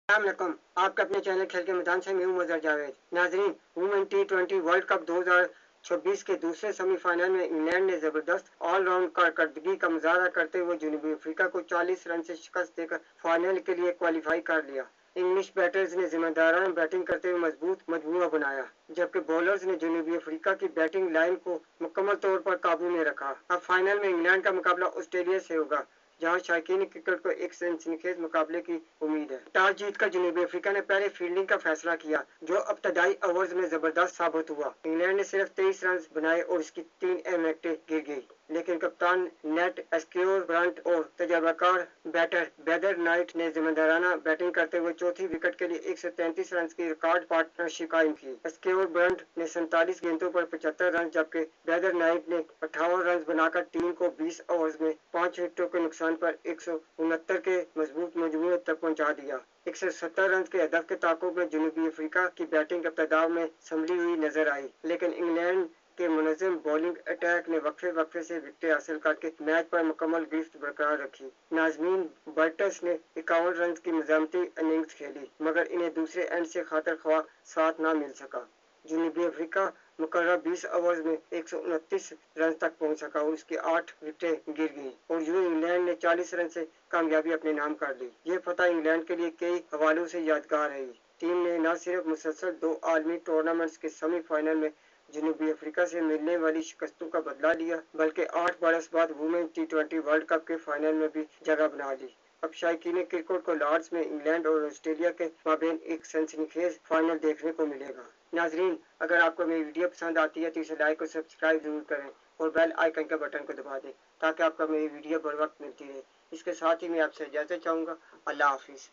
अस्सलाम आपका अपने चैनल खेल के मैदान से मैं हूं मजहर जावेद। नाजरीन, वुमेन T20 वर्ल्ड कप 2026 के दूसरे सेमीफाइनल में इंग्लैंड ने जबरदस्त ऑलराउंड कारकर्दगी का मुजाहरा करते हुए जनूबी अफ्रीका को 40 रन से शिकस्त देकर फाइनल के लिए क्वालिफाई कर लिया। इंग्लिश बैटर्स ने जिम्मेदाराना बैटिंग करते हुए मजबूत मजमूआ बनाया, जबकि बॉलर्स ने जनूबी अफ्रीका की बैटिंग लाइन को मुकम्मल तौर पर काबू में रखा। अब फाइनल में इंग्लैंड का मुकाबला ऑस्ट्रेलिया से होगा, जहां शायकीन क्रिकेट को एक सनसनीखेज मुकाबले की उम्मीद है। टॉस जीतकर जनूबी अफ्रीका ने पहले फील्डिंग का फैसला किया, जो इब्तदाई ओवर्स में जबरदस्त साबित हुआ। इंग्लैंड ने सिर्फ 23 रन बनाए और इसकी 3 अहम विकेटें गिर गई, लेकिन कप्तान नेट एस्क्योर ब्रंट और तजर्बाकार बैटर बेदर नाइट ने जिम्मेदाराना बैटिंग करते हुए चौथी विकेट के लिए 133 रन की रिकॉर्ड पार्टनरशिप कायम की। एस्क्योर ब्रंट ने 47 गेंदों पर 75 रन, जबकि बेदर नाइट ने 58 रन बनाकर टीम को 20 ओवर्स में 5 विकेटों के नुकसान पर 169 के मजबूत मजमूए तक पहुंचा दिया। 170 रन के हदफ के ताकुब में जनूबी अफ्रीका की बैटिंग इब्तिदा में संभली हुई नजर आई, लेकिन इंग्लैंड के मुनज़्ज़म बॉलिंग अटैक ने वक्फे से विकेटें हासिल करके मैच पर मुकम्मल गिरफ्त बरकरार रखी। नाज़मीन, बर्टस ने 51 रन की निजामती इनिंग्स खेली, मगर इन्हें दूसरे एंड से खातर ख्वाह साथ न मिल सका। जनूबी अफ्रीका मुकर्रर 20 ओवर्स में 129 रन तक पहुंच सका और उसकी 8 विकेटें गिर गईं, और यूं इंग्लैंड ने 40 रन से कामयाबी अपने नाम कर ली। ये फतह इंग्लैंड के लिए कई हवालों से यादगार रही। टीम ने न सिर्फ मुसलसल 2 आलमी टूर्नामेंट्स के सेमीफाइनल में जनूबी अफ्रीका से मिलने वाली शिकस्तों का बदला लिया, बल्कि 8 बरस बाद वुमेन T20 वर्ल्ड कप के फाइनल में भी जगह बना ली। अब शायकीन क्रिकेट को लॉर्ड्स में इंग्लैंड और ऑस्ट्रेलिया के माबेन एक सनसनीखेज फाइनल देखने को मिलेगा। नाजरीन, अगर आपको मेरी वीडियो पसंद आती है तो इसे लाइक और सब्सक्राइब जरूर करें और बेल आइकन के बटन को दबा दें, ताकि आपको मेरी वीडियो बर वक्त मिलती रहे। इसके साथ ही मैं आपसे इजाज़त चाहूँगा। अल्लाह हाफिज़।